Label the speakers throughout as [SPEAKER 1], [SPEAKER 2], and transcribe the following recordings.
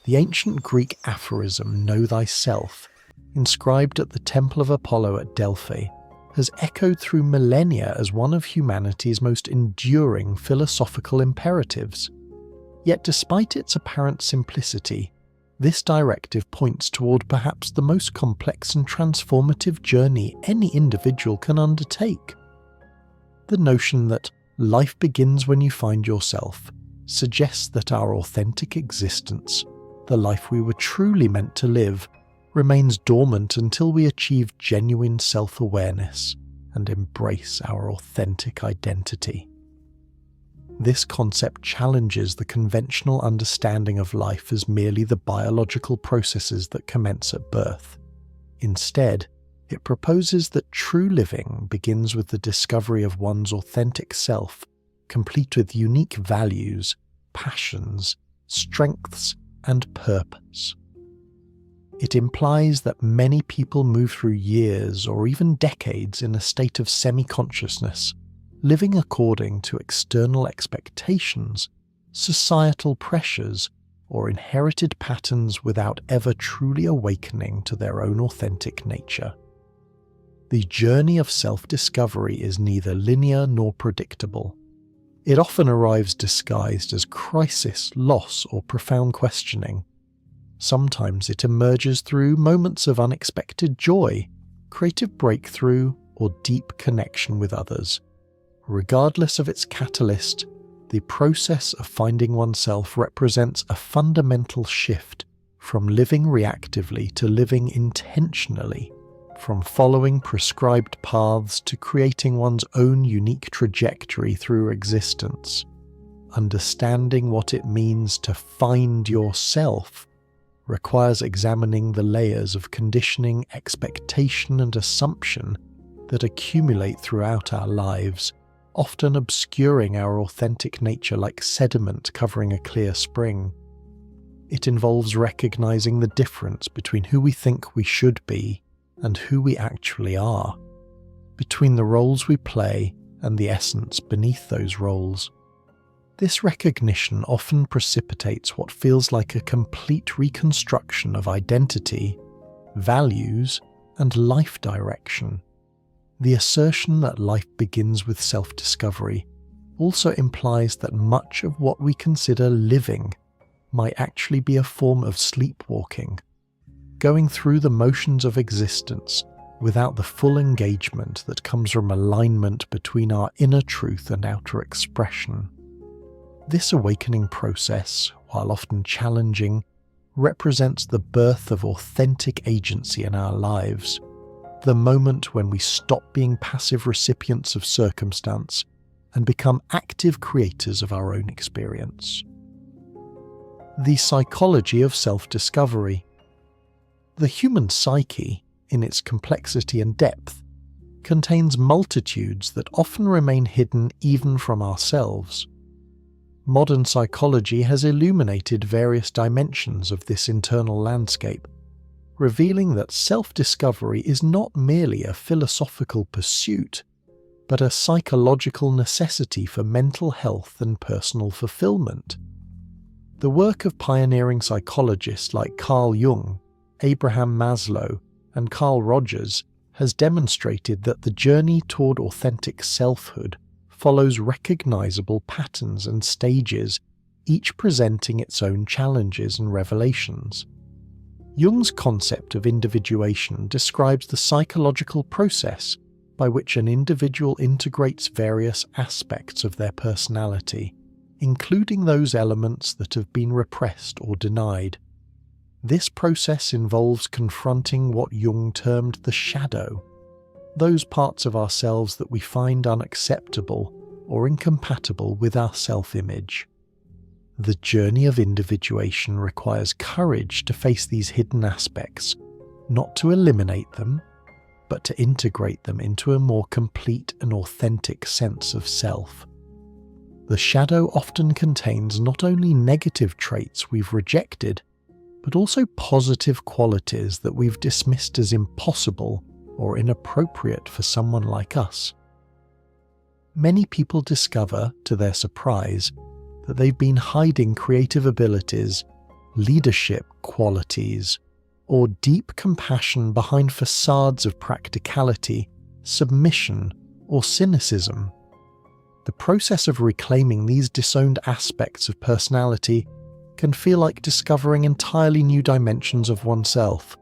[SPEAKER 1] The ancient Greek aphorism, "Know thyself," inscribed at the Temple of Apollo at Delphi, has echoed through millennia as one of humanity's most enduring philosophical imperatives. Yet despite its apparent simplicity, this directive points toward perhaps the most complex and transformative journey any individual can undertake. The notion that life begins when you find yourself suggests that our authentic existence, the life we were truly meant to live, remains dormant until we achieve genuine self-awareness and embrace our authentic identity. This concept challenges the conventional understanding of life as merely the biological processes that commence at birth. Instead, it proposes that true living begins with the discovery of one's authentic self, complete with unique values, passions, strengths, and purpose. It implies that many people move through years or even decades in a state of semi-consciousness, living according to external expectations, societal pressures, or inherited patterns without ever truly awakening to their own authentic nature. The journey of self-discovery is neither linear nor predictable. It often arrives disguised as crisis, loss, or profound questioning. Sometimes it emerges through moments of unexpected joy, creative breakthrough, or deep connection with others. Regardless of its catalyst, the process of finding oneself represents a fundamental shift from living reactively to living intentionally, from following prescribed paths to creating one's own unique trajectory through existence. Understanding what it means to find yourself requires examining the layers of conditioning, expectation, and assumption that accumulate throughout our lives, often obscuring our authentic nature like sediment covering a clear spring. It involves recognizing the difference between who we think we should be and who we actually are, between the roles we play and the essence beneath those roles. This recognition often precipitates what feels like a complete reconstruction of identity, values, and life direction. The assertion that life begins with self-discovery also implies that much of what we consider living might actually be a form of sleepwalking, going through the motions of existence without the full engagement that comes from alignment between our inner truth and outer expression. This awakening process, while often challenging, represents the birth of authentic agency in our lives, the moment when we stop being passive recipients of circumstance and become active creators of our own experience. The psychology of self-discovery. The human psyche, in its complexity and depth, contains multitudes that often remain hidden even from ourselves. Modern psychology has illuminated various dimensions of this internal landscape, revealing that self-discovery is not merely a philosophical pursuit, but a psychological necessity for mental health and personal fulfillment. The work of pioneering psychologists like Carl Jung, Abraham Maslow, and Carl Rogers has demonstrated that the journey toward authentic selfhood follows recognizable patterns and stages, each presenting its own challenges and revelations. Jung's concept of individuation describes the psychological process by which an individual integrates various aspects of their personality, including those elements that have been repressed or denied. This process involves confronting what Jung termed the shadow, those parts of ourselves that we find unacceptable or incompatible with our self-image. The journey of individuation requires courage to face these hidden aspects, not to eliminate them, but to integrate them into a more complete and authentic sense of self. The shadow often contains not only negative traits we've rejected, but also positive qualities that we've dismissed as impossible or inappropriate for someone like us. Many people discover, to their surprise, that they've been hiding creative abilities, leadership qualities, or deep compassion behind facades of practicality, submission, or cynicism. The process of reclaiming these disowned aspects of personality can feel like discovering entirely new dimensions of oneself.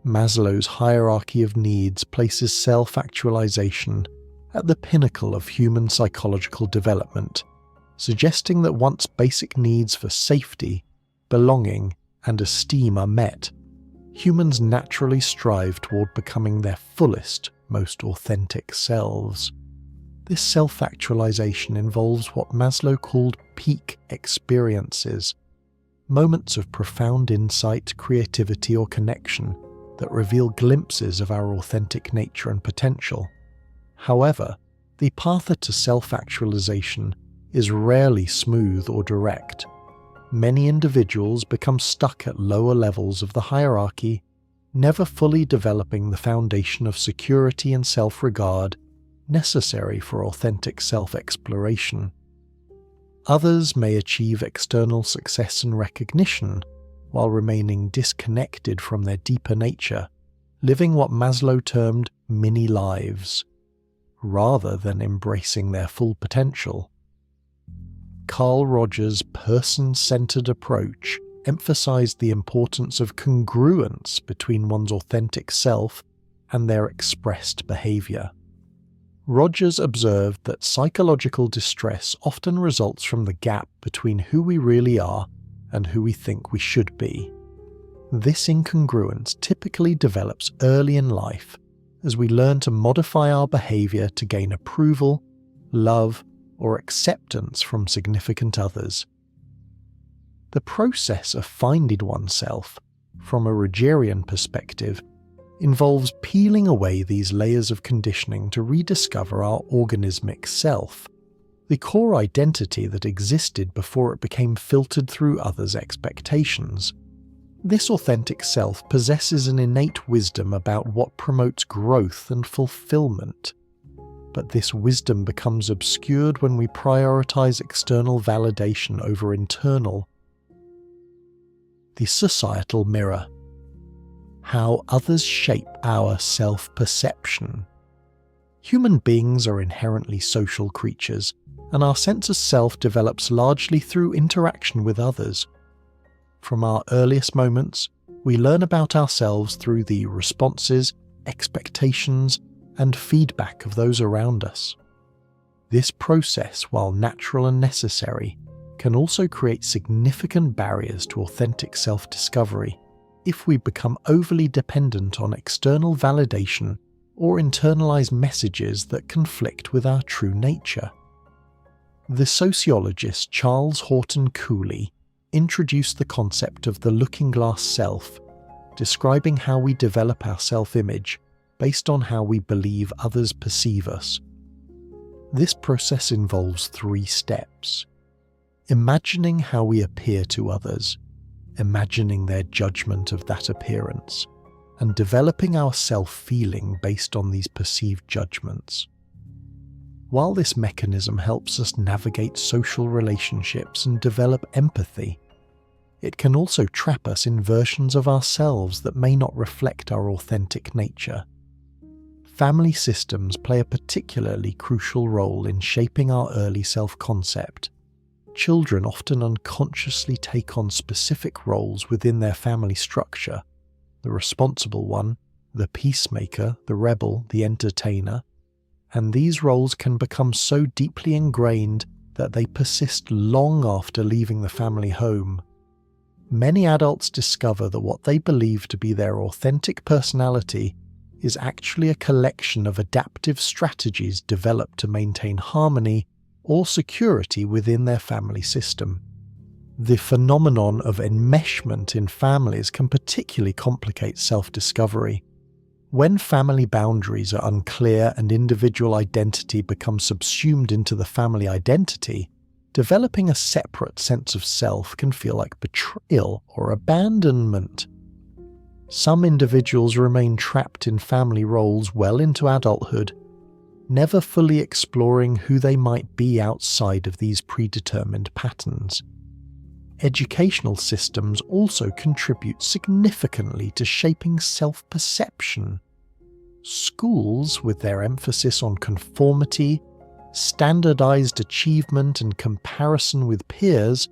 [SPEAKER 1] Maslow's hierarchy of needs places self-actualization at the pinnacle of human psychological development, suggesting that once basic needs for safety, belonging, and esteem are met, humans naturally strive toward becoming their fullest, most authentic selves. This self-actualization involves what Maslow called peak experiences, moments of profound insight, creativity, or connection that reveal glimpses of our authentic nature and potential. However, the path to self-actualization is rarely smooth or direct. Many individuals become stuck at lower levels of the hierarchy, never fully developing the foundation of security and self-regard necessary for authentic self-exploration. Others may achieve external success and recognition while remaining disconnected from their deeper nature, living what Maslow termed mini lives, rather than embracing their full potential. Carl Rogers' person-centered approach emphasized the importance of congruence between one's authentic self and their expressed behavior. Rogers observed that psychological distress often results from the gap between who we really are and who we think we should be. This incongruence typically develops early in life as we learn to modify our behavior to gain approval, love, or acceptance from significant others. The process of finding oneself, from a Rogerian perspective, involves peeling away these layers of conditioning to rediscover our organismic self, the core identity that existed before it became filtered through others' expectations. This authentic self possesses an innate wisdom about what promotes growth and fulfillment. But this wisdom becomes obscured when we prioritize external validation over internal. The societal mirror. How others shape our self-perception. Human beings are inherently social creatures, and our sense of self develops largely through interaction with others. From our earliest moments, we learn about ourselves through the responses, expectations, and feedback of those around us. This process, while natural and necessary, can also create significant barriers to authentic self-discovery if we become overly dependent on external validation or internalize messages that conflict with our true nature. The sociologist Charles Horton Cooley introduced the concept of the looking glass self, describing how we develop our self-image based on how we believe others perceive us. This process involves 3 steps: imagining how we appear to others, imagining their judgment of that appearance, and developing our self-feeling based on these perceived judgments. While this mechanism helps us navigate social relationships and develop empathy, it can also trap us in versions of ourselves that may not reflect our authentic nature. Family systems play a particularly crucial role in shaping our early self-concept. Children often unconsciously take on specific roles within their family structure: the responsible one, the peacemaker, the rebel, the entertainer, and these roles can become so deeply ingrained that they persist long after leaving the family home. Many adults discover that what they believe to be their authentic personality is actually a collection of adaptive strategies developed to maintain harmony or security within their family system. The phenomenon of enmeshment in families can particularly complicate self-discovery. When family boundaries are unclear and individual identity becomes subsumed into the family identity, developing a separate sense of self can feel like betrayal or abandonment. Some individuals remain trapped in family roles well into adulthood, never fully exploring who they might be outside of these predetermined patterns. educational systems also contribute significantly to shaping self-perception. Schools, with their emphasis on conformity, standardized achievement and comparison with peers,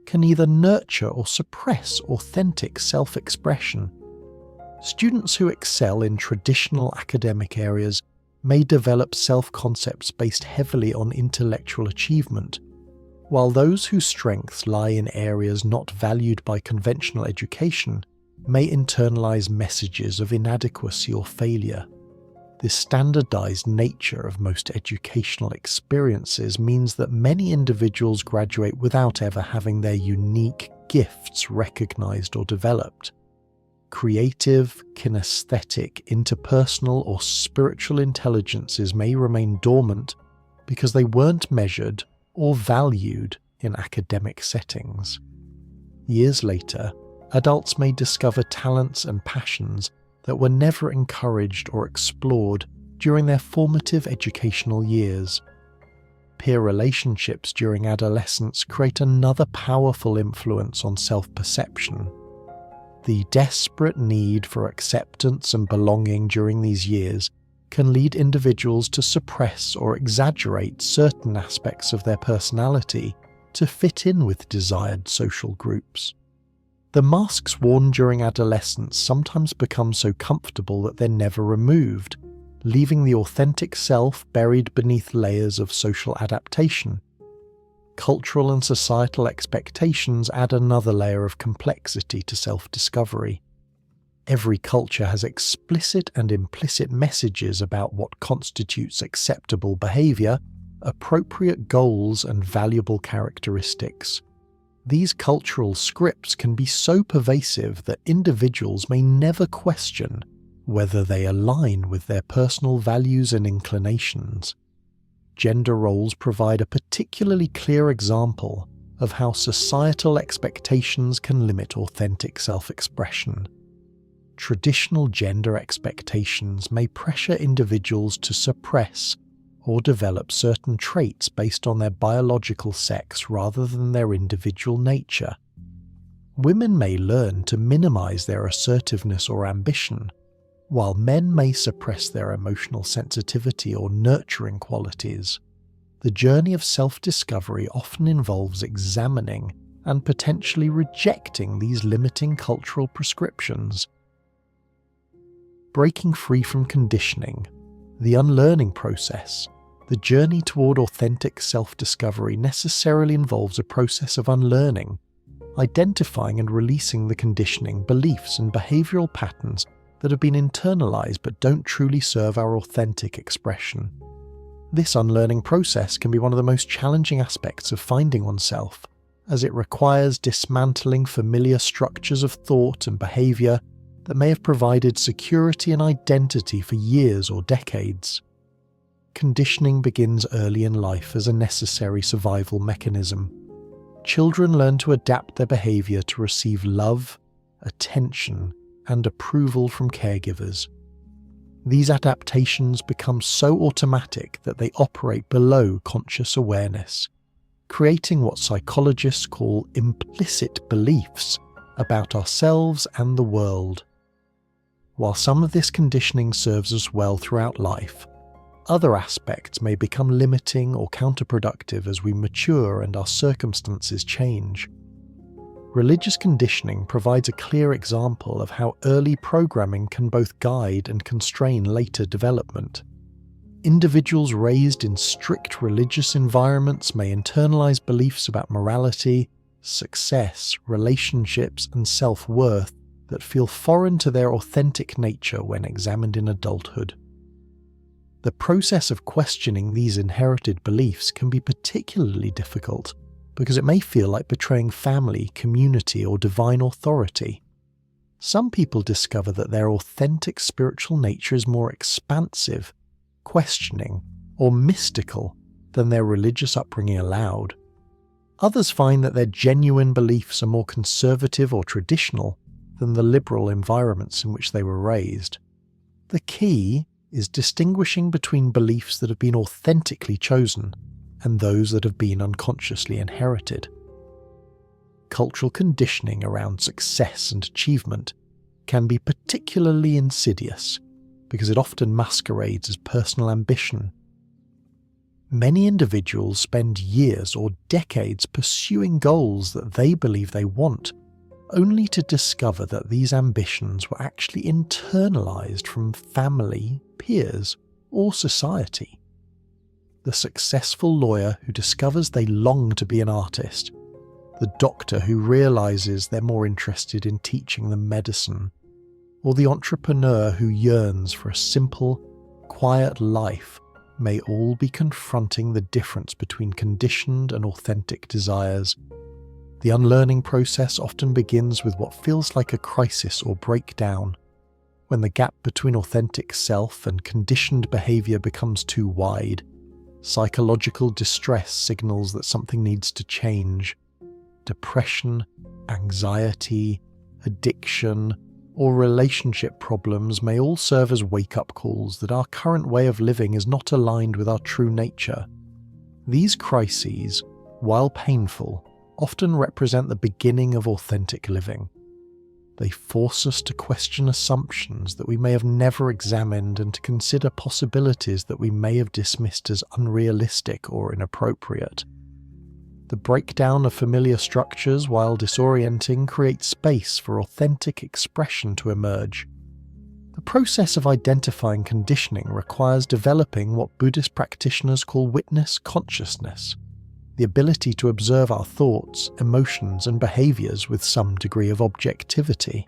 [SPEAKER 1] can either nurture or suppress authentic self-expression. Students who excel in traditional academic areas may develop self-concepts based heavily on intellectual achievement, while those whose strengths lie in areas not valued by conventional education may internalize messages of inadequacy or failure. This standardized nature of most educational experiences means that many individuals graduate without ever having their unique gifts recognized or developed. Creative, kinesthetic, interpersonal, or spiritual intelligences may remain dormant because they weren't measured or valued in academic settings. Years later, adults may discover talents and passions that were never encouraged or explored during their formative educational years. Peer relationships during adolescence create another powerful influence on self-perception. The desperate need for acceptance and belonging during these years can lead individuals to suppress or exaggerate certain aspects of their personality to fit in with desired social groups. The masks worn during adolescence sometimes become so comfortable that they're never removed, leaving the authentic self buried beneath layers of social adaptation. Cultural and societal expectations add another layer of complexity to self-discovery. Every culture has explicit and implicit messages about what constitutes acceptable behavior, appropriate goals, and valuable characteristics. These cultural scripts can be so pervasive that individuals may never question whether they align with their personal values and inclinations. Gender roles provide a particularly clear example of how societal expectations can limit authentic self-expression. Traditional gender expectations may pressure individuals to suppress or develop certain traits based on their biological sex rather than their individual nature. Women may learn to minimize their assertiveness or ambition, while men may suppress their emotional sensitivity or nurturing qualities. The journey of self-discovery often involves examining and potentially rejecting these limiting cultural prescriptions. Breaking free from conditioning, the unlearning process, the journey toward authentic self-discovery necessarily involves a process of unlearning, identifying and releasing the conditioning, beliefs, and behavioral patterns that have been internalized but don't truly serve our authentic expression. This unlearning process can be one of the most challenging aspects of finding oneself, as it requires dismantling familiar structures of thought and behavior that may have provided security and identity for years or decades. Conditioning begins early in life as a necessary survival mechanism. Children learn to adapt their behavior to receive love, attention, and approval from caregivers. These adaptations become so automatic that they operate below conscious awareness, creating what psychologists call implicit beliefs about ourselves and the world. While some of this conditioning serves us well throughout life, other aspects may become limiting or counterproductive as we mature and our circumstances change. Religious conditioning provides a clear example of how early programming can both guide and constrain later development. Individuals raised in strict religious environments may internalize beliefs about morality, success, relationships, and self-worth that feel foreign to their authentic nature when examined in adulthood. The process of questioning these inherited beliefs can be particularly difficult because it may feel like betraying family, community, or divine authority. Some people discover that their authentic spiritual nature is more expansive, questioning, or mystical than their religious upbringing allowed. Others find that their genuine beliefs are more conservative or traditional than the liberal environments in which they were raised. The key is distinguishing between beliefs that have been authentically chosen and those that have been unconsciously inherited. cultural conditioning around success and achievement can be particularly insidious because it often masquerades as personal ambition. Many individuals spend years or decades pursuing goals that they believe they want, only to discover that these ambitions were actually internalized from family, peers, or society. The successful lawyer who discovers they long to be an artist, the doctor who realizes they're more interested in teaching than medicine, or the entrepreneur who yearns for a simple, quiet life may all be confronting the difference between conditioned and authentic desires. The unlearning process often begins with what feels like a crisis or breakdown, when the gap between authentic self and conditioned behavior becomes too wide. Psychological distress signals that something needs to change. Depression, anxiety, addiction, or relationship problems may all serve as wake-up calls that our current way of living is not aligned with our true nature. These crises, while painful, often represent the beginning of authentic living. They force us to question assumptions that we may have never examined and to consider possibilities that we may have dismissed as unrealistic or inappropriate. The breakdown of familiar structures, while disorienting, creates space for authentic expression to emerge. The process of identifying conditioning requires developing what Buddhist practitioners call witness consciousness, the ability to observe our thoughts, emotions, and behaviors with some degree of objectivity.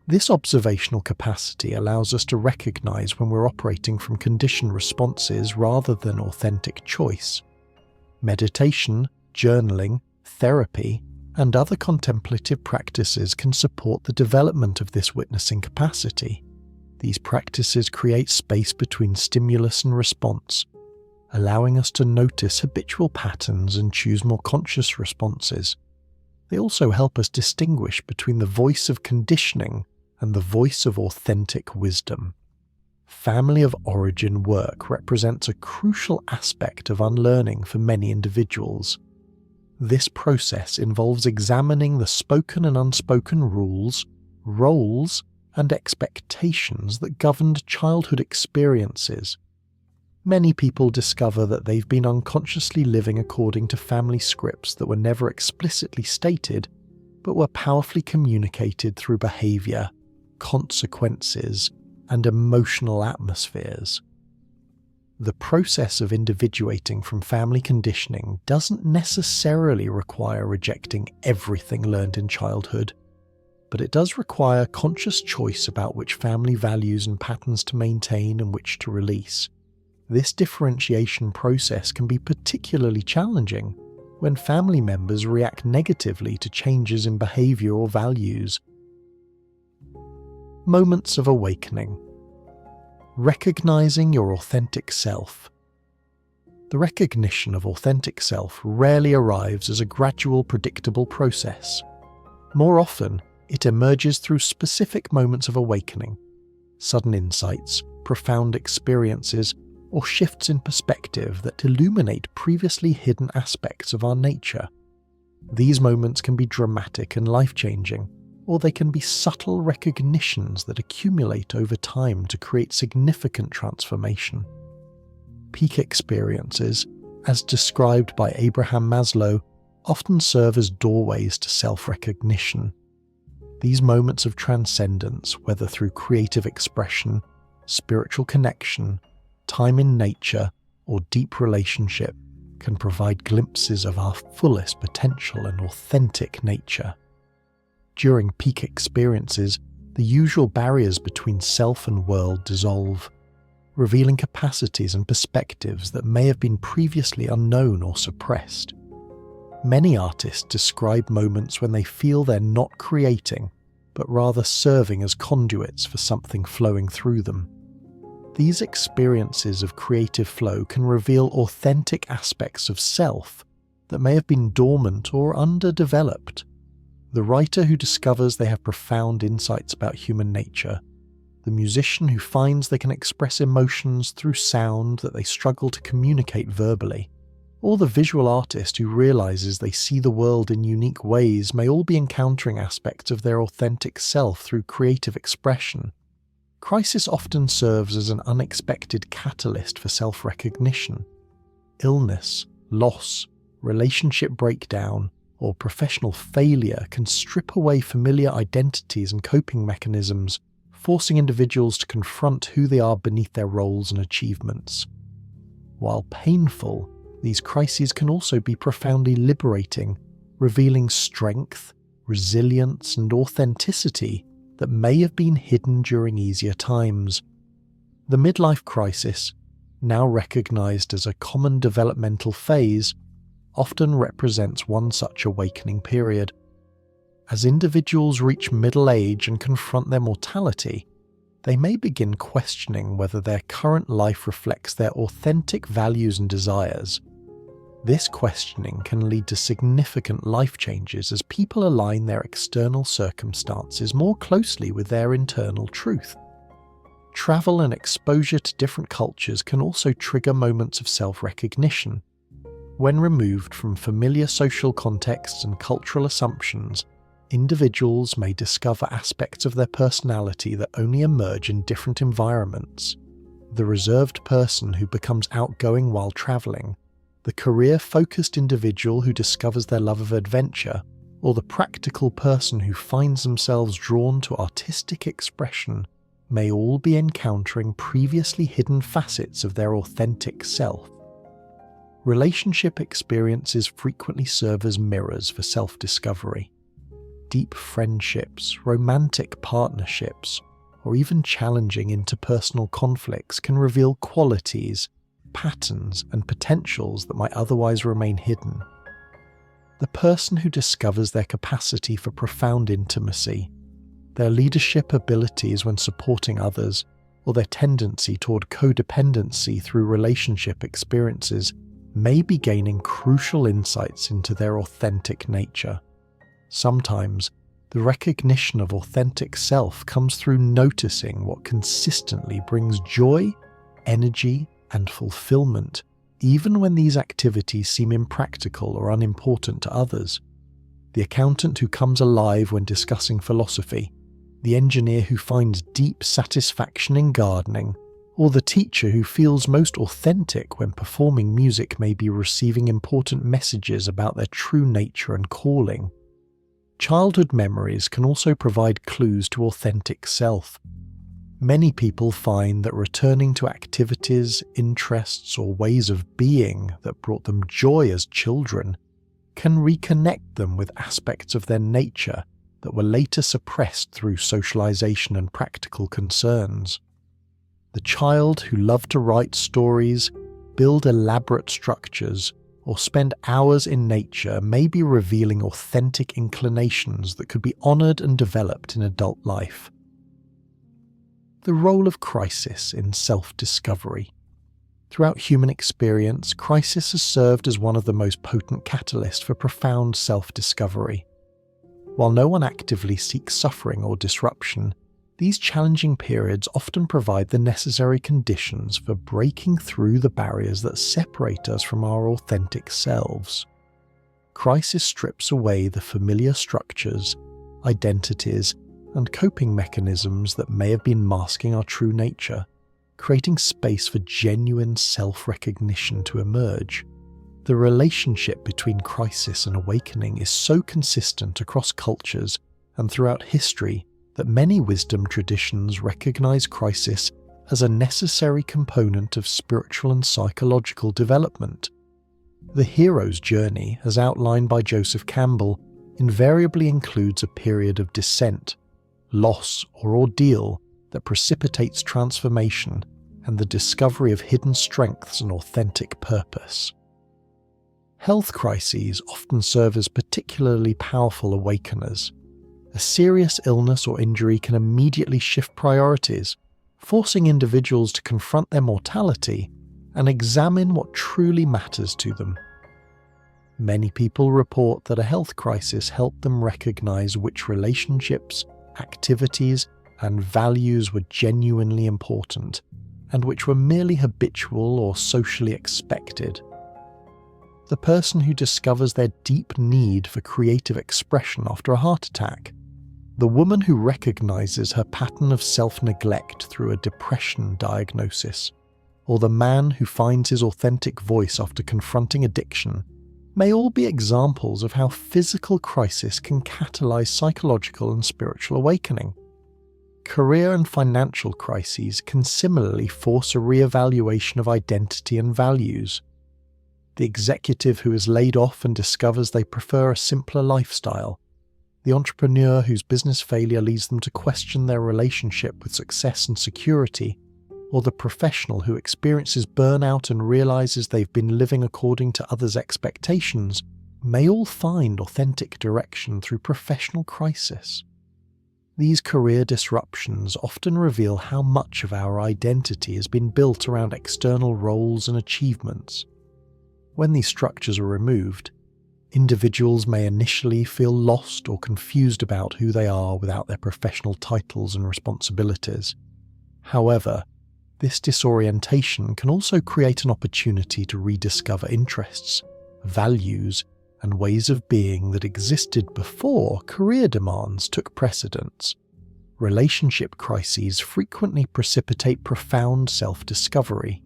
[SPEAKER 1] This observational capacity allows us to recognize when we're operating from conditioned responses rather than authentic choice. Meditation, journaling, therapy, and other contemplative practices can support the development of this witnessing capacity. These practices create space between stimulus and response, allowing us to notice habitual patterns and choose more conscious responses. They also help us distinguish between the voice of conditioning and the voice of authentic wisdom. Family of origin work represents a crucial aspect of unlearning for many individuals. This process involves examining the spoken and unspoken rules, roles, and expectations that governed childhood experiences. Many people discover that they've been unconsciously living according to family scripts that were never explicitly stated, but were powerfully communicated through behavior, consequences, and emotional atmospheres. The process of individuating from family conditioning doesn't necessarily require rejecting everything learned in childhood, but it does require conscious choice about which family values and patterns to maintain and which to release. This differentiation process can be particularly challenging when family members react negatively to changes in behavior or values. Moments of awakening. Recognizing your authentic self. The recognition of authentic self rarely arrives as a gradual, predictable process. More often, it emerges through specific moments of awakening, sudden insights, profound experiences, or shifts in perspective that illuminate previously hidden aspects of our nature. These moments can be dramatic and life-changing, or they can be subtle recognitions that accumulate over time to create significant transformation. Peak experiences, as described by Abraham Maslow, often serve as doorways to self-recognition. These moments of transcendence, whether through creative expression, spiritual connection, time in nature, or deep relationship, can provide glimpses of our fullest potential and authentic nature. During peak experiences, the usual barriers between self and world dissolve, revealing capacities and perspectives that may have been previously unknown or suppressed. Many artists describe moments when they feel they're not creating, but rather serving as conduits for something flowing through them. These experiences of creative flow can reveal authentic aspects of self that may have been dormant or underdeveloped. The writer who discovers they have profound insights about human nature, the musician who finds they can express emotions through sound that they struggle to communicate verbally, or the visual artist who realizes they see the world in unique ways may all be encountering aspects of their authentic self through creative expression. Crisis often serves as an unexpected catalyst for self-recognition. Illness, loss, relationship breakdown, or professional failure can strip away familiar identities and coping mechanisms, forcing individuals to confront who they are beneath their roles and achievements. While painful, these crises can also be profoundly liberating, revealing strength, resilience, and authenticity that may have been hidden during easier times. The midlife crisis, now recognized as a common developmental phase, often represents one such awakening period. As individuals reach middle age and confront their mortality, they may begin questioning whether their current life reflects their authentic values and desires. This questioning can lead to significant life changes as people align their external circumstances more closely with their internal truth. Travel and exposure to different cultures can also trigger moments of self-recognition. When removed from familiar social contexts and cultural assumptions, individuals may discover aspects of their personality that only emerge in different environments. The reserved person who becomes outgoing while traveling, the career-focused individual who discovers their love of adventure, or the practical person who finds themselves drawn to artistic expression may all be encountering previously hidden facets of their authentic self. Relationship experiences frequently serve as mirrors for self-discovery. Deep friendships, romantic partnerships, or even challenging interpersonal conflicts can reveal qualities, patterns, and potentials that might otherwise remain hidden. The person who discovers their capacity for profound intimacy, their leadership abilities when supporting others, or their tendency toward codependency through relationship experiences may be gaining crucial insights into their authentic nature. Sometimes, the recognition of authentic self comes through noticing what consistently brings joy, energy, and fulfillment, even when these activities seem impractical or unimportant to others. The accountant who comes alive when discussing philosophy, the engineer who finds deep satisfaction in gardening, or the teacher who feels most authentic when performing music may be receiving important messages about their true nature and calling. Childhood memories can also provide clues to authentic self. Many people find that returning to activities, interests, or ways of being that brought them joy as children can reconnect them with aspects of their nature that were later suppressed through socialization and practical concerns. The child who loved to write stories, build elaborate structures, or spend hours in nature may be revealing authentic inclinations that could be honored and developed in adult life. The role of crisis in self-discovery. Throughout human experience, crisis has served as one of the most potent catalysts for profound self-discovery. While no one actively seeks suffering or disruption, these challenging periods often provide the necessary conditions for breaking through the barriers that separate us from our authentic selves. Crisis strips away the familiar structures, identities, and coping mechanisms that may have been masking our true nature, creating space for genuine self-recognition to emerge. The relationship between crisis and awakening is so consistent across cultures and throughout history that many wisdom traditions recognize crisis as a necessary component of spiritual and psychological development. The hero's journey, as outlined by Joseph Campbell, invariably includes a period of descent, loss, or ordeal that precipitates transformation and the discovery of hidden strengths and authentic purpose. Health crises often serve as particularly powerful awakeners. A serious illness or injury can immediately shift priorities, forcing individuals to confront their mortality and examine what truly matters to them. Many people report that a health crisis helped them recognize which relationships, activities, and values were genuinely important, and which were merely habitual or socially expected. the person who discovers their deep need for creative expression after a heart attack, the woman who recognizes her pattern of self-neglect through a depression diagnosis, or the man who finds his authentic voice after confronting addiction, may all be examples of how physical crisis can catalyze psychological and spiritual awakening. Career and financial crises can similarly force a re-evaluation of identity and values. The executive who is laid off and discovers they prefer a simpler lifestyle, the entrepreneur whose business failure leads them to question their relationship with success and security, or the professional who experiences burnout and realizes they've been living according to others' expectations, may all find authentic direction through professional crisis. These career disruptions often reveal how much of our identity has been built around external roles and achievements. When these structures are removed, individuals may initially feel lost or confused about who they are without their professional titles and responsibilities. However, this disorientation can also create an opportunity to rediscover interests, values, and ways of being that existed before career demands took precedence. Relationship crises frequently precipitate profound self-discovery.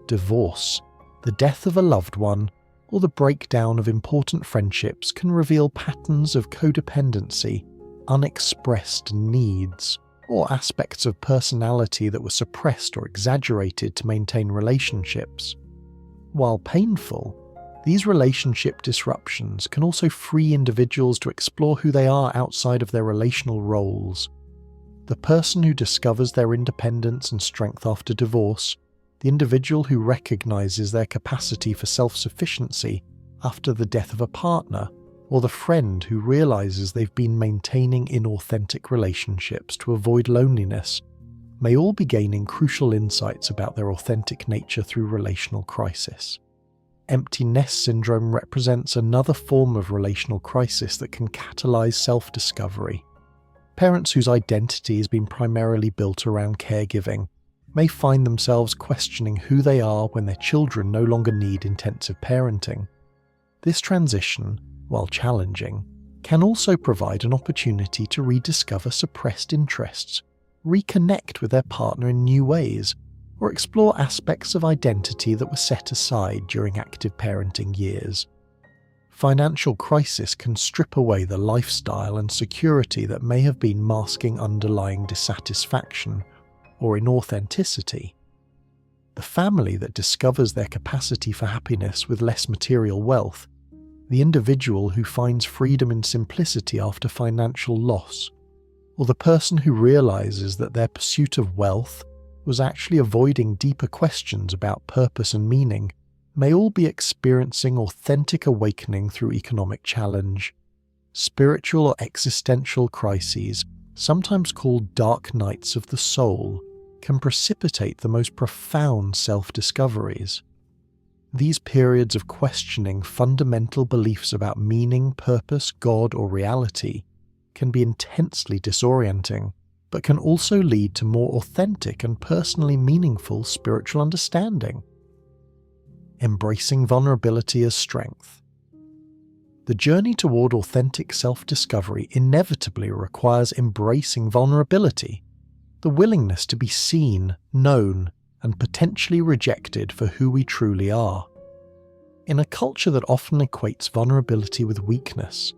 [SPEAKER 1] Divorce, the death of a loved one, or the breakdown of important friendships can reveal patterns of codependency, unexpressed needs, or aspects of personality that were suppressed or exaggerated to maintain relationships. While painful, these relationship disruptions can also free individuals to explore who they are outside of their relational roles. The person who discovers their independence and strength after divorce, the individual who recognizes their capacity for self-sufficiency after the death of a partner, or the friend who realizes they've been maintaining inauthentic relationships to avoid loneliness, may all be gaining crucial insights about their authentic nature through relational crisis. Empty nest syndrome represents another form of relational crisis that can catalyze self-discovery. Parents whose identity has been primarily built around caregiving may find themselves questioning who they are when their children no longer need intensive parenting. This transition, while challenging, can also provide an opportunity to rediscover suppressed interests, reconnect with their partner in new ways, or explore aspects of identity that were set aside during active parenting years. Financial crisis can strip away the lifestyle and security that may have been masking underlying dissatisfaction or inauthenticity. The family that discovers their capacity for happiness with less material wealth, the individual who finds freedom in simplicity after financial loss, or the person who realizes that their pursuit of wealth was actually avoiding deeper questions about purpose and meaning, may all be experiencing authentic awakening through economic challenge. Spiritual or existential crises, sometimes called dark nights of the soul, can precipitate the most profound self-discoveries. These periods of questioning fundamental beliefs about meaning, purpose, God, or reality can be intensely disorienting, but can also lead to more authentic and personally meaningful spiritual understanding. Embracing vulnerability as strength. The journey toward authentic self-discovery inevitably requires embracing vulnerability, the willingness to be seen, known, and potentially rejected for who we truly are. In a culture that often equates vulnerability with weakness,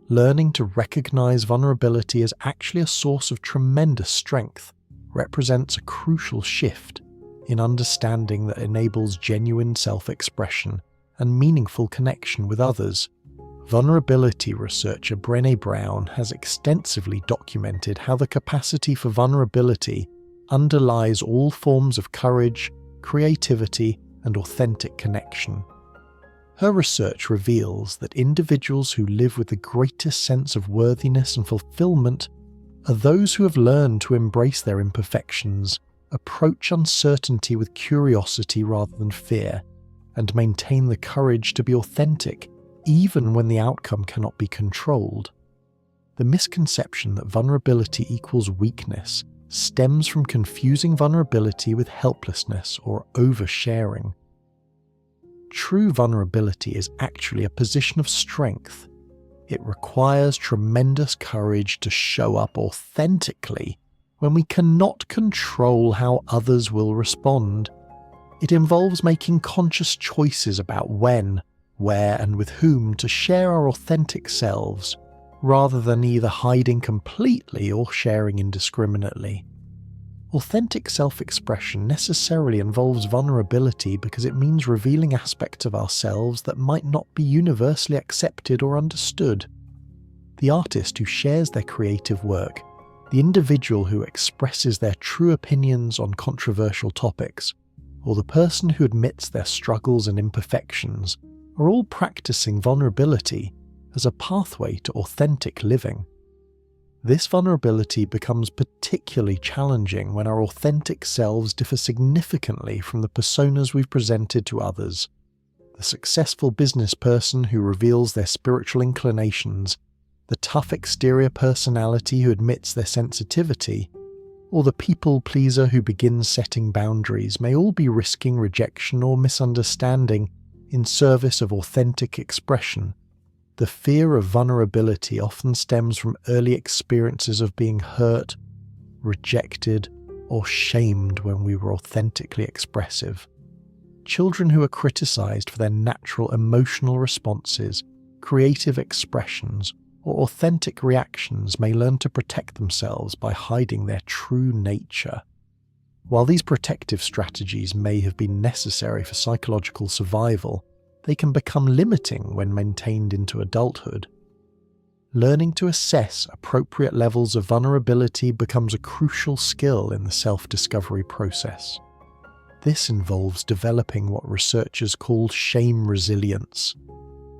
[SPEAKER 1] learning to recognize vulnerability as actually a source of tremendous strength represents a crucial shift in understanding that enables genuine self-expression and meaningful connection with others. Vulnerability researcher Brené Brown has extensively documented how the capacity for vulnerability underlies all forms of courage, creativity, and authentic connection. Her research reveals that individuals who live with the greatest sense of worthiness and fulfillment are those who have learned to embrace their imperfections, approach uncertainty with curiosity rather than fear, and maintain the courage to be authentic even when the outcome cannot be controlled. The misconception that vulnerability equals weakness stems from confusing vulnerability with helplessness or oversharing. true vulnerability is actually a position of strength. It requires tremendous courage to show up authentically when we cannot control how others will respond. It involves making conscious choices about when, where, and with whom to share our authentic selves, rather than either hiding completely or sharing indiscriminately. Authentic self-expression necessarily involves vulnerability because it means revealing aspects of ourselves that might not be universally accepted or understood. The artist who shares their creative work, the individual who expresses their true opinions on controversial topics, or the person who admits their struggles and imperfections are all practicing vulnerability as a pathway to authentic living. This vulnerability becomes particularly challenging when our authentic selves differ significantly from the personas we've presented to others. The successful business person who reveals their spiritual inclinations, the tough exterior personality who admits their sensitivity, or the people pleaser who begins setting boundaries may all be risking rejection or misunderstanding in service of authentic expression. The fear of vulnerability often stems from early experiences of being hurt, rejected, or shamed when we were authentically expressive. Children who are criticized for their natural emotional responses, creative expressions, or authentic reactions may learn to protect themselves by hiding their true nature. While these protective strategies may have been necessary for psychological survival, they can become limiting when maintained into adulthood. Learning to assess appropriate levels of vulnerability becomes a crucial skill in the self-discovery process. This involves developing what researchers call shame resilience,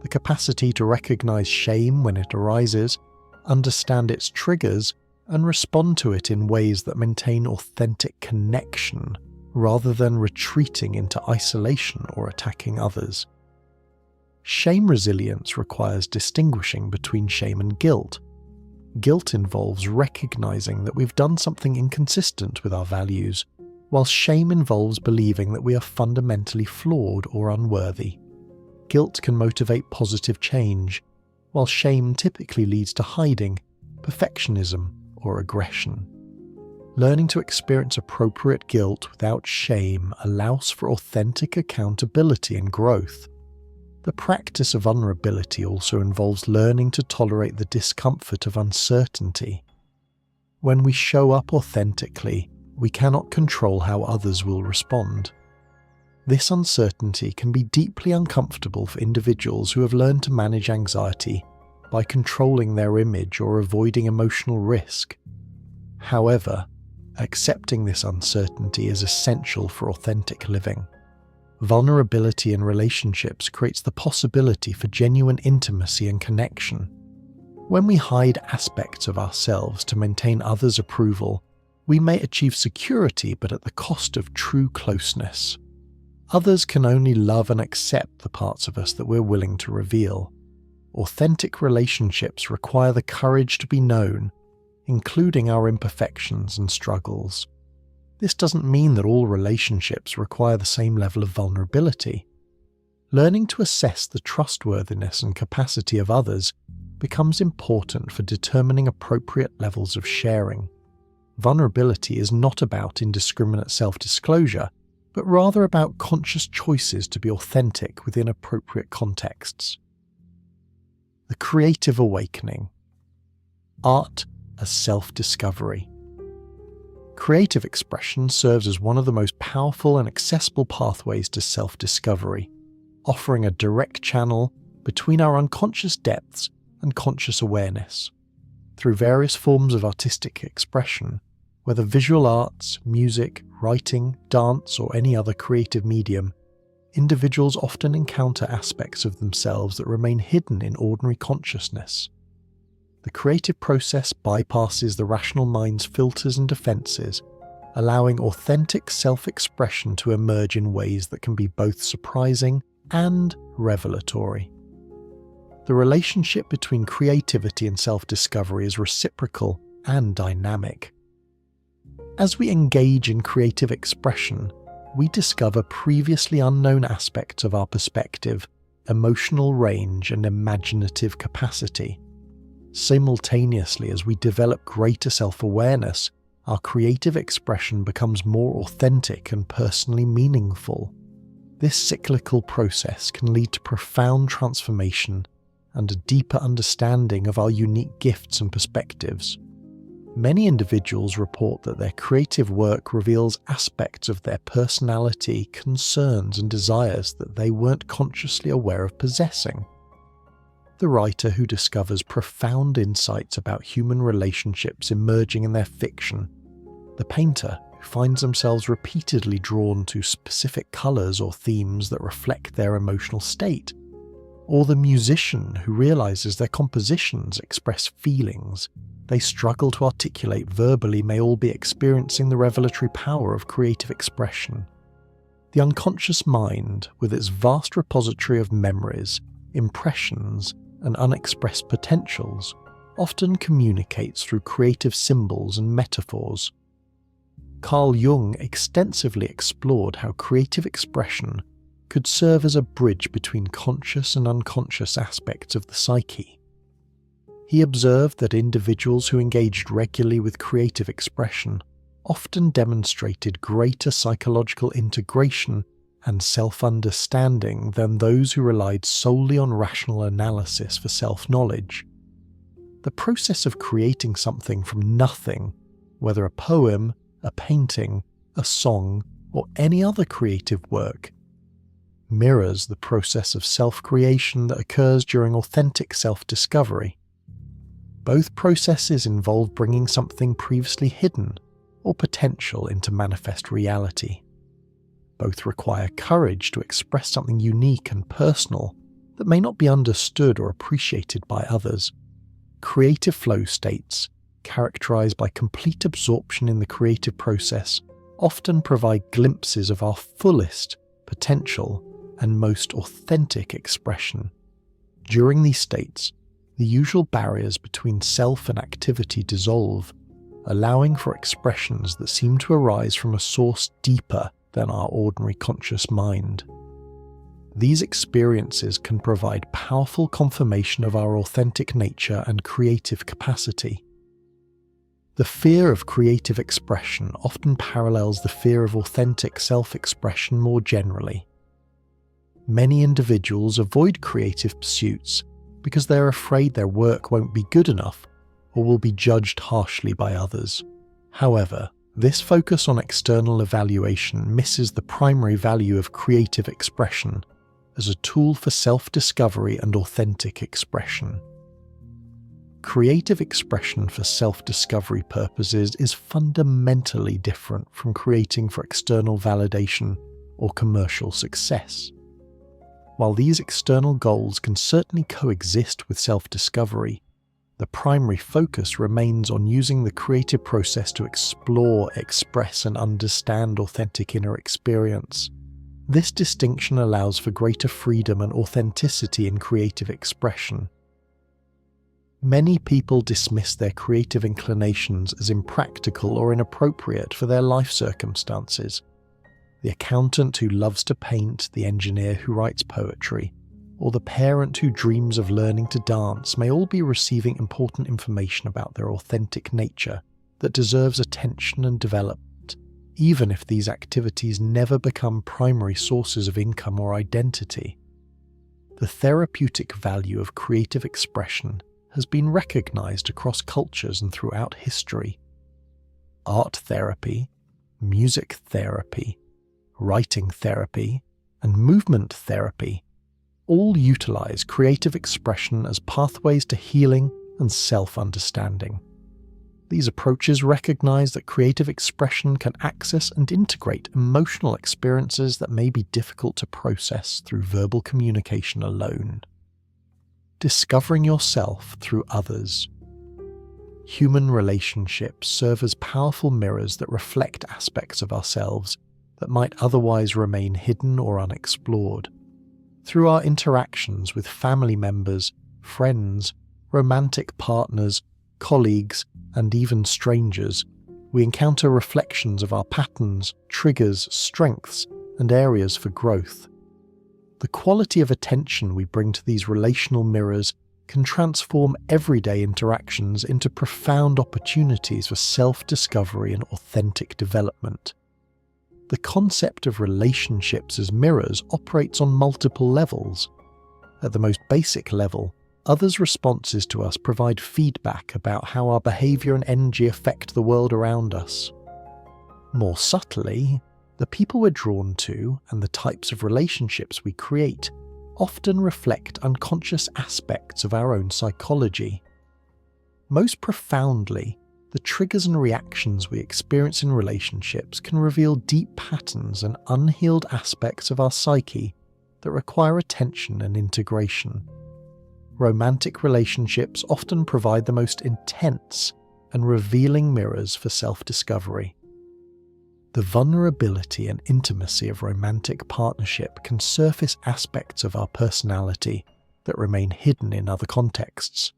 [SPEAKER 1] the capacity to recognize shame when it arises, understand its triggers, and respond to it in ways that maintain authentic connection, rather than retreating into isolation or attacking others. Shame resilience requires distinguishing between shame and guilt. Guilt involves recognizing that we've done something inconsistent with our values, while shame involves believing that we are fundamentally flawed or unworthy. Guilt can motivate positive change, while shame typically leads to hiding, perfectionism, or aggression. Learning to experience appropriate guilt without shame allows for authentic accountability and growth. The practice of vulnerability also involves learning to tolerate the discomfort of uncertainty. When we show up authentically, we cannot control how others will respond. This uncertainty can be deeply uncomfortable for individuals who have learned to manage anxiety by controlling their image or avoiding emotional risk. However, accepting this uncertainty is essential for authentic living. Vulnerability in relationships creates the possibility for genuine intimacy and connection. When we hide aspects of ourselves to maintain others' approval, we may achieve security but at the cost of true closeness. Others can only love and accept the parts of us that we're willing to reveal. Authentic relationships require the courage to be known, including our imperfections and struggles. This doesn't mean that all relationships require the same level of vulnerability. Learning to assess the trustworthiness and capacity of others becomes important for determining appropriate levels of sharing. Vulnerability is not about indiscriminate self-disclosure, but rather about conscious choices to be authentic within appropriate contexts. The creative awakening. Art as self-discovery. Creative expression serves as one of the most powerful and accessible pathways to self-discovery, offering a direct channel between our unconscious depths and conscious awareness. Through various forms of artistic expression, whether visual arts, music, writing, dance, or any other creative medium, individuals often encounter aspects of themselves that remain hidden in ordinary consciousness. The creative process bypasses the rational mind's filters and defenses, allowing authentic self-expression to emerge in ways that can be both surprising and revelatory. The relationship between creativity and self-discovery is reciprocal and dynamic. As we engage in creative expression, we discover previously unknown aspects of our perspective, emotional range, and imaginative capacity. Simultaneously, as we develop greater self-awareness, our creative expression becomes more authentic and personally meaningful. This cyclical process can lead to profound transformation and a deeper understanding of our unique gifts and perspectives. Many individuals report that their creative work reveals aspects of their personality, concerns, and desires that they weren't consciously aware of possessing. The writer who discovers profound insights about human relationships emerging in their fiction, the painter who finds themselves repeatedly drawn to specific colours or themes that reflect their emotional state, or the musician who realizes their compositions express feelings they struggle to articulate verbally may all be experiencing the revelatory power of creative expression. The unconscious mind, with its vast repository of memories, impressions, and unexpressed potentials, often communicates through creative symbols and metaphors. Carl Jung extensively explored how creative expression could serve as a bridge between conscious and unconscious aspects of the psyche. He observed that individuals who engaged regularly with creative expression often demonstrated greater psychological integration and self-understanding than those who relied solely on rational analysis for self-knowledge. The process of creating something from nothing, whether a poem, a painting, a song, or any other creative work, mirrors the process of self-creation that occurs during authentic self-discovery. Both processes involve bringing something previously hidden or potential into manifest reality. Both require courage to express something unique and personal that may not be understood or appreciated by others. Creative flow states, characterized by complete absorption in the creative process, often provide glimpses of our fullest potential and most authentic expression. During these states, the usual barriers between self and activity dissolve, allowing for expressions that seem to arise from a source deeper than our ordinary conscious mind. These experiences can provide powerful confirmation of our authentic nature and creative capacity. The fear of creative expression often parallels the fear of authentic self-expression more generally. Many individuals avoid creative pursuits because they are afraid their work won't be good enough or will be judged harshly by others. However, this focus on external evaluation misses the primary value of creative expression as a tool for self-discovery and authentic expression. Creative expression for self-discovery purposes is fundamentally different from creating for external validation or commercial success. While these external goals can certainly coexist with self-discovery, the primary focus remains on using the creative process to explore, express, and understand authentic inner experience. This distinction allows for greater freedom and authenticity in creative expression. Many people dismiss their creative inclinations as impractical or inappropriate for their life circumstances. The accountant who loves to paint, the engineer who writes poetry, or the parent who dreams of learning to dance may all be receiving important information about their authentic nature that deserves attention and development, even if these activities never become primary sources of income or identity. The therapeutic value of creative expression has been recognized across cultures and throughout history. Art therapy, music therapy, writing therapy, and movement therapy all utilize creative expression as pathways to healing and self-understanding. These approaches recognize that creative expression can access and integrate emotional experiences that may be difficult to process through verbal communication alone. Discovering yourself through others. Human relationships serve as powerful mirrors that reflect aspects of ourselves that might otherwise remain hidden or unexplored. Through our interactions with family members, friends, romantic partners, colleagues, and even strangers, we encounter reflections of our patterns, triggers, strengths, and areas for growth. The quality of attention we bring to these relational mirrors can transform everyday interactions into profound opportunities for self-discovery and authentic development. The concept of relationships as mirrors operates on multiple levels. At the most basic level, others' responses to us provide feedback about how our behaviour and energy affect the world around us. More subtly, the people we're drawn to and the types of relationships we create often reflect unconscious aspects of our own psychology. Most profoundly, the triggers and reactions we experience in relationships can reveal deep patterns and unhealed aspects of our psyche that require attention and integration. Romantic relationships often provide the most intense and revealing mirrors for self-discovery. The vulnerability and intimacy of romantic partnership can surface aspects of our personality that remain hidden in other contexts.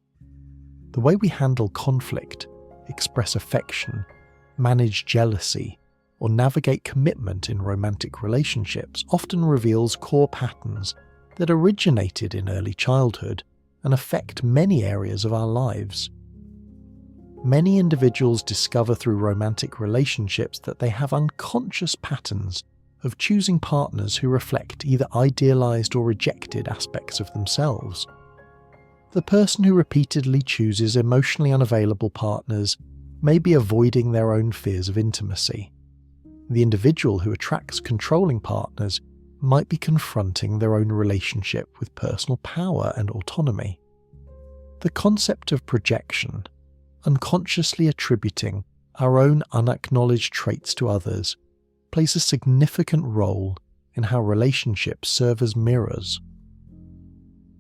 [SPEAKER 1] The way we handle conflict, express affection, manage jealousy, or navigate commitment in romantic relationships often reveals core patterns that originated in early childhood and affect many areas of our lives. Many individuals discover through romantic relationships that they have unconscious patterns of choosing partners who reflect either idealized or rejected aspects of themselves. The person who repeatedly chooses emotionally unavailable partners may be avoiding their own fears of intimacy. The individual who attracts controlling partners might be confronting their own relationship with personal power and autonomy. The concept of projection, unconsciously attributing our own unacknowledged traits to others, plays a significant role in how relationships serve as mirrors.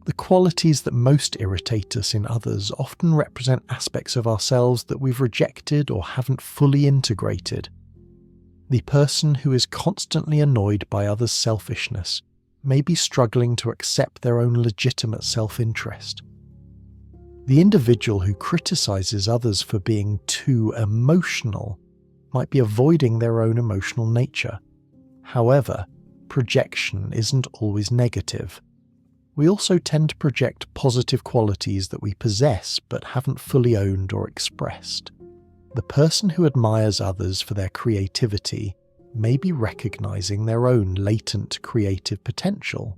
[SPEAKER 1] The qualities that most irritate us in others often represent aspects of ourselves that we've rejected or haven't fully integrated. The person who is constantly annoyed by others' selfishness may be struggling to accept their own legitimate self-interest. The individual who criticizes others for being too emotional might be avoiding their own emotional nature. However, projection isn't always negative. We also tend to project positive qualities that we possess but haven't fully owned or expressed. The person who admires others for their creativity may be recognizing their own latent creative potential.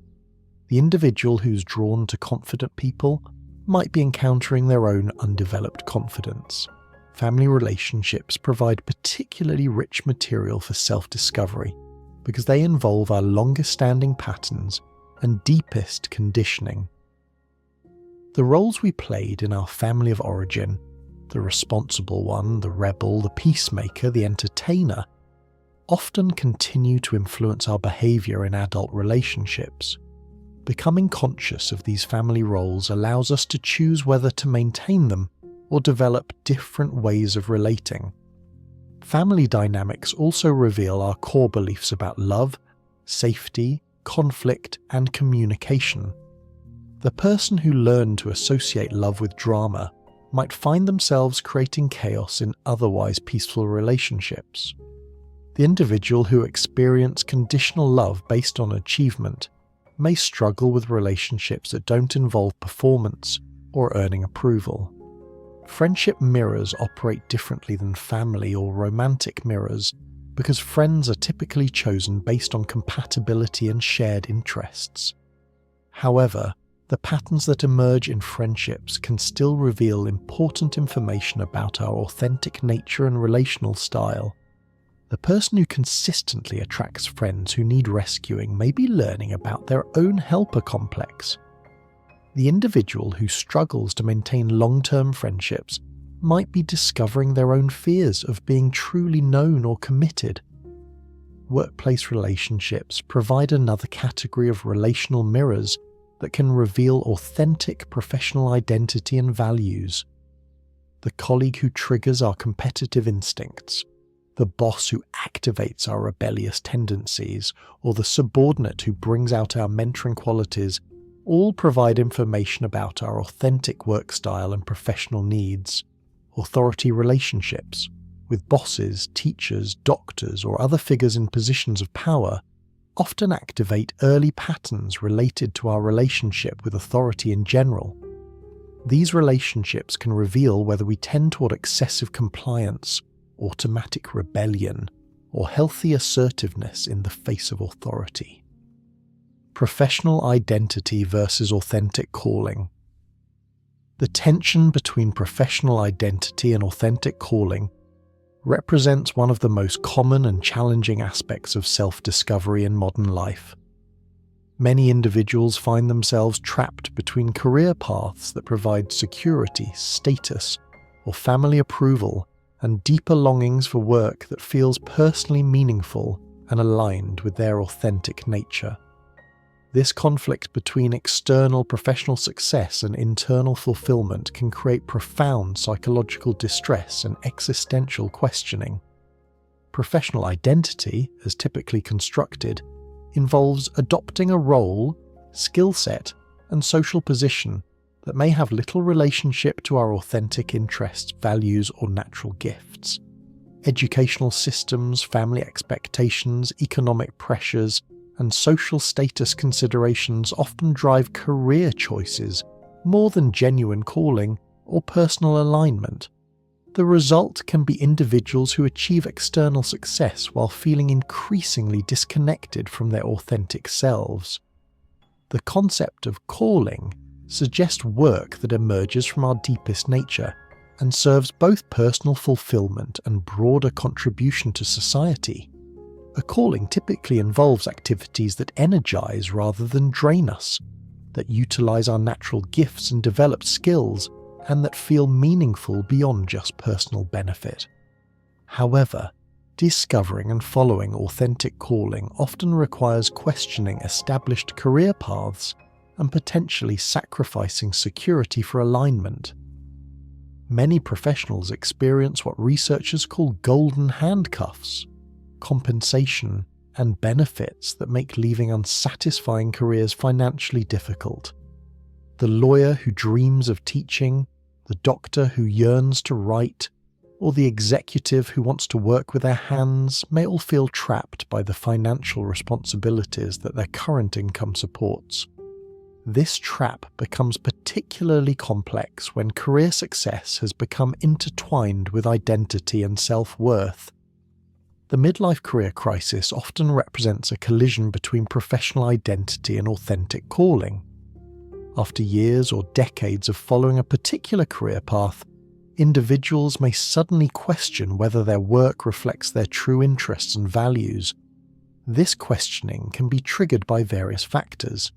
[SPEAKER 1] The individual who's drawn to confident people might be encountering their own undeveloped confidence. Family relationships provide particularly rich material for self-discovery because they involve our longest-standing patterns and deepest conditioning. The roles we played in our family of origin, the responsible one, the rebel, the peacemaker, the entertainer, often continue to influence our behavior in adult relationships. Becoming conscious of these family roles allows us to choose whether to maintain them or develop different ways of relating. Family dynamics also reveal our core beliefs about love, safety, conflict, and communication. The person who learned to associate love with drama might find themselves creating chaos in otherwise peaceful relationships. The individual who experiences conditional love based on achievement may struggle with relationships that don't involve performance or earning approval. Friendship mirrors operate differently than family or romantic mirrors because friends are typically chosen based on compatibility and shared interests. However, the patterns that emerge in friendships can still reveal important information about our authentic nature and relational style. The person who consistently attracts friends who need rescuing may be learning about their own helper complex. The individual who struggles to maintain long-term friendships might be discovering their own fears of being truly known or committed. Workplace relationships provide another category of relational mirrors that can reveal authentic professional identity and values. The colleague who triggers our competitive instincts, the boss who activates our rebellious tendencies, or the subordinate who brings out our mentoring qualities all provide information about our authentic work style and professional needs. Authority relationships, with bosses, teachers, doctors, or other figures in positions of power, often activate early patterns related to our relationship with authority in general. These relationships can reveal whether we tend toward excessive compliance, automatic rebellion, or healthy assertiveness in the face of authority. Professional identity versus authentic calling. The tension between professional identity and authentic calling represents one of the most common and challenging aspects of self-discovery in modern life. Many individuals find themselves trapped between career paths that provide security, status, or family approval, and deeper longings for work that feels personally meaningful and aligned with their authentic nature. This conflict between external professional success and internal fulfillment can create profound psychological distress and existential questioning. Professional identity, as typically constructed, involves adopting a role, skill set, and social position that may have little relationship to our authentic interests, values, or natural gifts. Educational systems, family expectations, economic pressures, and social status considerations often drive career choices more than genuine calling or personal alignment. The result can be individuals who achieve external success while feeling increasingly disconnected from their authentic selves. The concept of calling suggests work that emerges from our deepest nature and serves both personal fulfillment and broader contribution to society. A calling typically involves activities that energize rather than drain us, that utilize our natural gifts and develop skills, and that feel meaningful beyond just personal benefit. However, discovering and following authentic calling often requires questioning established career paths and potentially sacrificing security for alignment. Many professionals experience what researchers call golden handcuffs, compensation, and benefits that make leaving unsatisfying careers financially difficult. The lawyer who dreams of teaching, the doctor who yearns to write, or the executive who wants to work with their hands may all feel trapped by the financial responsibilities that their current income supports. This trap becomes particularly complex when career success has become intertwined with identity and self-worth. The midlife career crisis often represents a collision between professional identity and authentic calling. After years or decades of following a particular career path, individuals may suddenly question whether their work reflects their true interests and values. This questioning can be triggered by various factors: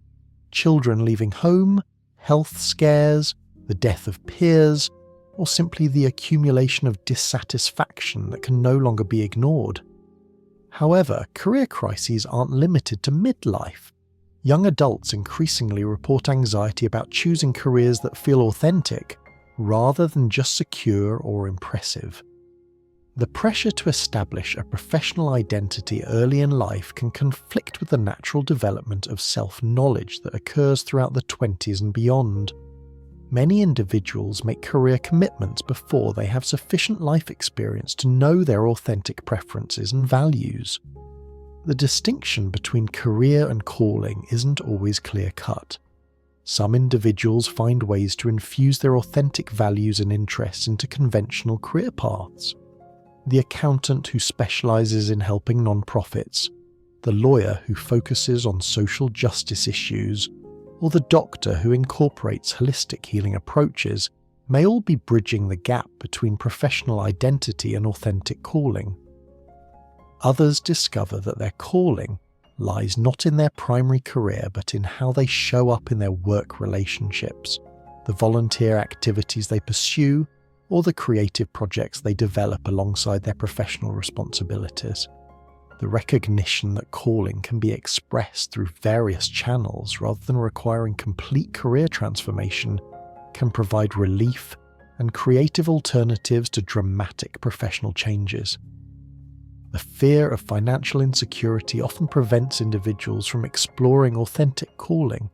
[SPEAKER 1] children leaving home, health scares, the death of peers, or simply the accumulation of dissatisfaction that can no longer be ignored. However, career crises aren't limited to midlife. Young adults increasingly report anxiety about choosing careers that feel authentic, rather than just secure or impressive. The pressure to establish a professional identity early in life can conflict with the natural development of self-knowledge that occurs throughout the 20s and beyond. Many individuals make career commitments before they have sufficient life experience to know their authentic preferences and values. The distinction between career and calling isn't always clear-cut. Some individuals find ways to infuse their authentic values and interests into conventional career paths. The accountant who specializes in helping non-profits, the lawyer who focuses on social justice issues, or the doctor who incorporates holistic healing approaches may all be bridging the gap between professional identity and authentic calling. Others discover that their calling lies not in their primary career but in how they show up in their work relationships, the volunteer activities they pursue, or the creative projects they develop alongside their professional responsibilities. The recognition that calling can be expressed through various channels rather than requiring complete career transformation can provide relief and creative alternatives to dramatic professional changes. The fear of financial insecurity often prevents individuals from exploring authentic calling.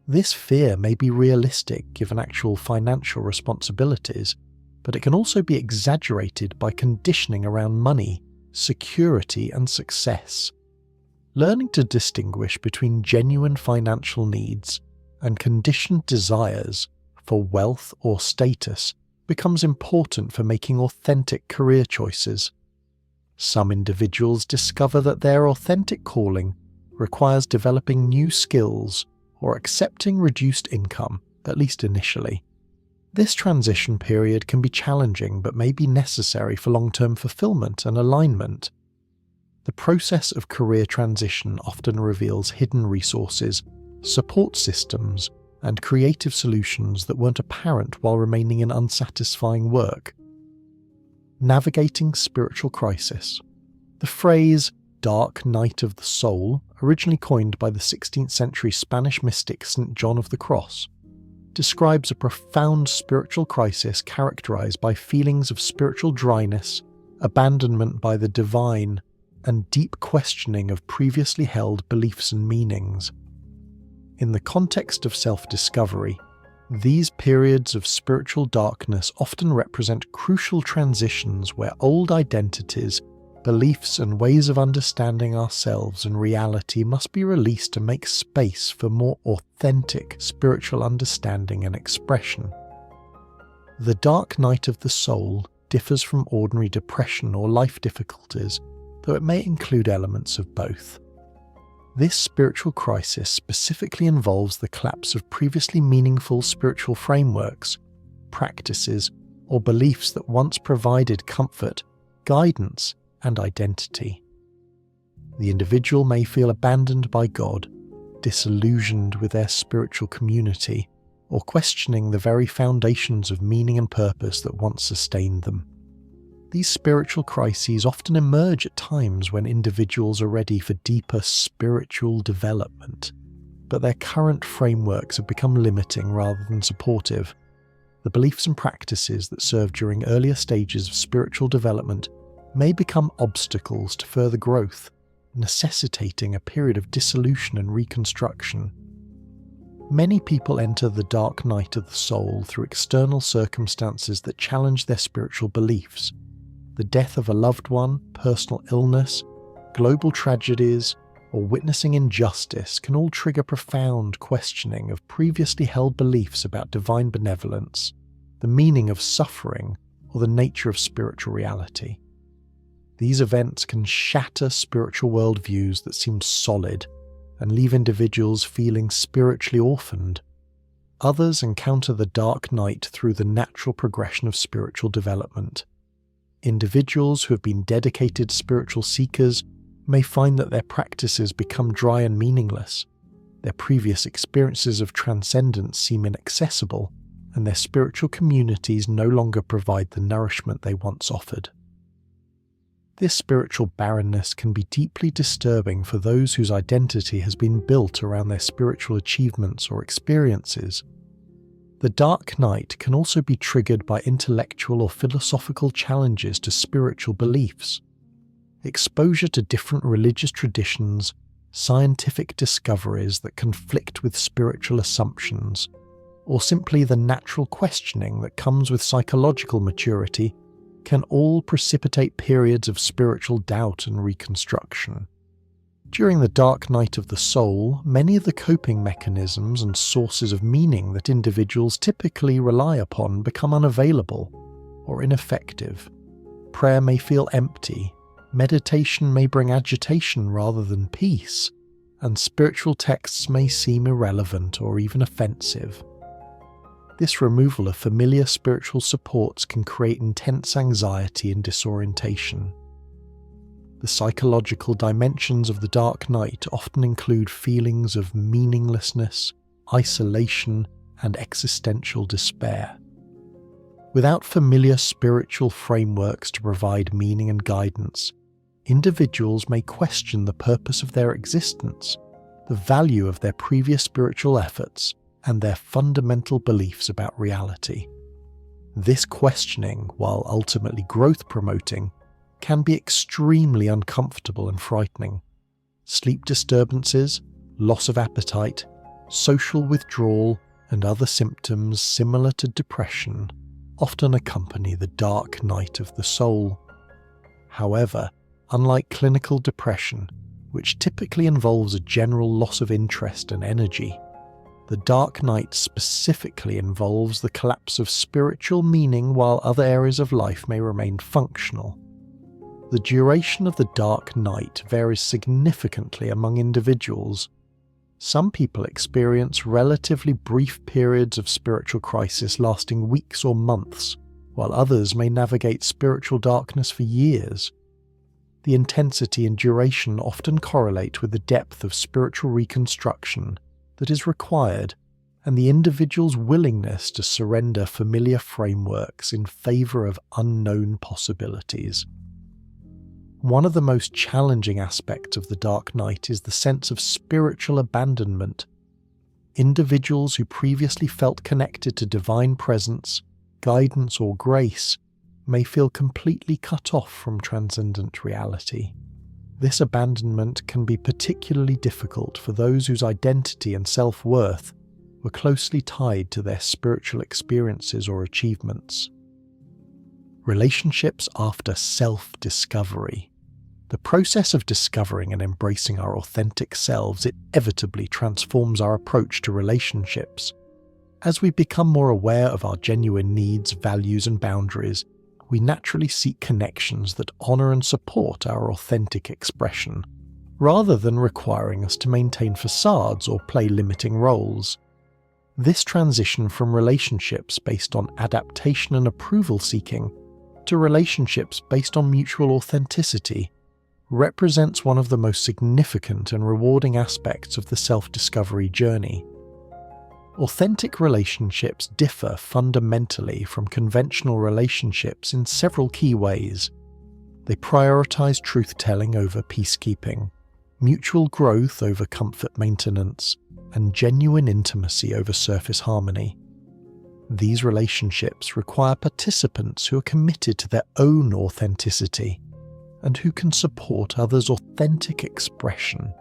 [SPEAKER 1] This fear may be realistic given actual financial responsibilities, but it can also be exaggerated by conditioning around money, security, and success. Learning to distinguish between genuine financial needs and conditioned desires for wealth or status becomes important for making authentic career choices. Some individuals discover that their authentic calling requires developing new skills or accepting reduced income, at least initially. This transition period can be challenging but may be necessary for long-term fulfillment and alignment. The process of career transition often reveals hidden resources, support systems, and creative solutions that weren't apparent while remaining in unsatisfying work. Navigating spiritual crisis. The phrase "dark night of the soul," originally coined by the 16th century Spanish mystic St. John of the Cross, describes a profound spiritual crisis characterized by feelings of spiritual dryness, abandonment by the divine, and deep questioning of previously held beliefs and meanings. In the context of self-discovery, these periods of spiritual darkness often represent crucial transitions where old identities, beliefs, and ways of understanding ourselves and reality must be released to make space for more authentic spiritual understanding and expression. The dark night of the soul differs from ordinary depression or life difficulties, though it may include elements of both. This spiritual crisis specifically involves the collapse of previously meaningful spiritual frameworks, practices, or beliefs that once provided comfort, guidance, and identity. The individual may feel abandoned by God, disillusioned with their spiritual community, or questioning the very foundations of meaning and purpose that once sustained them. These spiritual crises often emerge at times when individuals are ready for deeper spiritual development, but their current frameworks have become limiting rather than supportive. The beliefs and practices that served during earlier stages of spiritual development may become obstacles to further growth, necessitating a period of dissolution and reconstruction. Many people enter the dark night of the soul through external circumstances that challenge their spiritual beliefs. The death of a loved one, personal illness, global tragedies, or witnessing injustice can all trigger profound questioning of previously held beliefs about divine benevolence, the meaning of suffering, or the nature of spiritual reality. These events can shatter spiritual worldviews that seem solid and leave individuals feeling spiritually orphaned. Others encounter the dark night through the natural progression of spiritual development. Individuals who have been dedicated spiritual seekers may find that their practices become dry and meaningless, their previous experiences of transcendence seem inaccessible, and their spiritual communities no longer provide the nourishment they once offered. This spiritual barrenness can be deeply disturbing for those whose identity has been built around their spiritual achievements or experiences. The dark night can also be triggered by intellectual or philosophical challenges to spiritual beliefs. Exposure to different religious traditions, scientific discoveries that conflict with spiritual assumptions, or simply the natural questioning that comes with psychological maturity can all precipitate periods of spiritual doubt and reconstruction. During the dark night of the soul, many of the coping mechanisms and sources of meaning that individuals typically rely upon become unavailable or ineffective. Prayer may feel empty, meditation may bring agitation rather than peace, and spiritual texts may seem irrelevant or even offensive. This removal of familiar spiritual supports can create intense anxiety and disorientation. The psychological dimensions of the dark night often include feelings of meaninglessness, isolation, and existential despair. Without familiar spiritual frameworks to provide meaning and guidance, individuals may question the purpose of their existence, the value of their previous spiritual efforts, and their fundamental beliefs about reality. This questioning, while ultimately growth-promoting, can be extremely uncomfortable and frightening. Sleep disturbances, loss of appetite, social withdrawal, and other symptoms similar to depression often accompany the dark night of the soul. However, unlike clinical depression, which typically involves a general loss of interest and energy, the dark night specifically involves the collapse of spiritual meaning while other areas of life may remain functional. The duration of the dark night varies significantly among individuals. Some people experience relatively brief periods of spiritual crisis lasting weeks or months, while others may navigate spiritual darkness for years. The intensity and duration often correlate with the depth of spiritual reconstruction that is required and the individual's willingness to surrender familiar frameworks in favor of unknown possibilities. One of the most challenging aspects of the dark night is the sense of spiritual abandonment. Individuals who previously felt connected to divine presence, guidance, or grace may feel completely cut off from transcendent reality. This abandonment can be particularly difficult for those whose identity and self-worth were closely tied to their spiritual experiences or achievements. Relationships after self-discovery. The process of discovering and embracing our authentic selves inevitably transforms our approach to relationships. As we become more aware of our genuine needs, values, and boundaries, we naturally seek connections that honor and support our authentic expression, rather than requiring us to maintain facades or play limiting roles. This transition from relationships based on adaptation and approval seeking to relationships based on mutual authenticity represents one of the most significant and rewarding aspects of the self-discovery journey. Authentic relationships differ fundamentally from conventional relationships in several key ways. They prioritize truth-telling over peacekeeping, mutual growth over comfort maintenance, and genuine intimacy over surface harmony. These relationships require participants who are committed to their own authenticity and who can support others' authentic expression,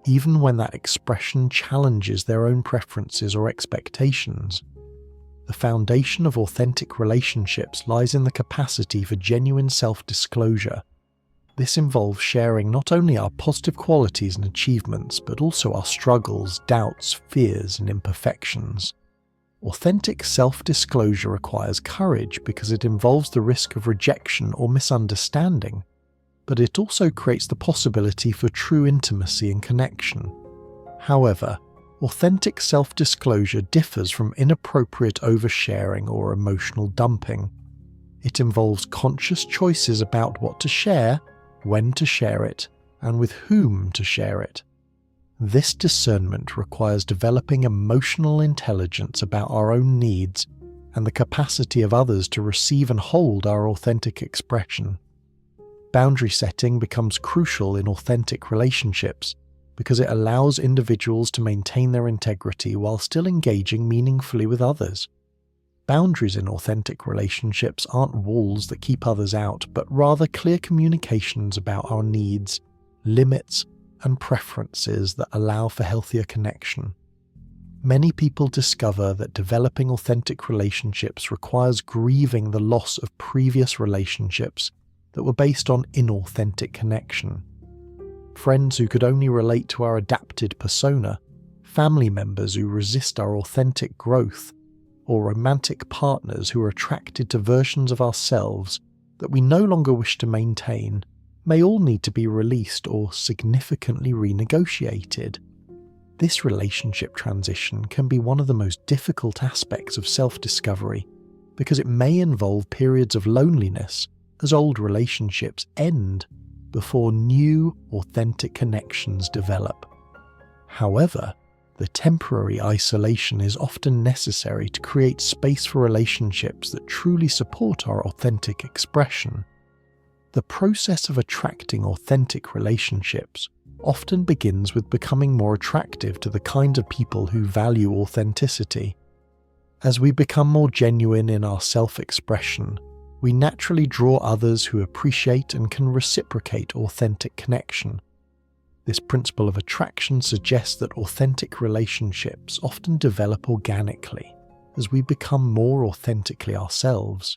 [SPEAKER 1] even when that expression challenges their own preferences or expectations. The foundation of authentic relationships lies in the capacity for genuine self-disclosure. This involves sharing not only our positive qualities and achievements, but also our struggles, doubts, fears, and imperfections. Authentic self-disclosure requires courage because it involves the risk of rejection or misunderstanding, but it also creates the possibility for true intimacy and connection. However, authentic self-disclosure differs from inappropriate oversharing or emotional dumping. It involves conscious choices about what to share, when to share it, and with whom to share it. This discernment requires developing emotional intelligence about our own needs and the capacity of others to receive and hold our authentic expression. Boundary setting becomes crucial in authentic relationships because it allows individuals to maintain their integrity while still engaging meaningfully with others. Boundaries in authentic relationships aren't walls that keep others out, but rather clear communications about our needs, limits, and preferences that allow for healthier connection. Many people discover that developing authentic relationships requires grieving the loss of previous relationships that were based on inauthentic connection. Friends who could only relate to our adapted persona, family members who resist our authentic growth, or romantic partners who are attracted to versions of ourselves that we no longer wish to maintain, may all need to be released or significantly renegotiated. This relationship transition can be one of the most difficult aspects of self-discovery because it may involve periods of loneliness as old relationships end before new, authentic connections develop. However, the temporary isolation is often necessary to create space for relationships that truly support our authentic expression. The process of attracting authentic relationships often begins with becoming more attractive to the kind of people who value authenticity. As we become more genuine in our self-expression, we naturally draw others who appreciate and can reciprocate authentic connection. This principle of attraction suggests that authentic relationships often develop organically, as we become more authentically ourselves.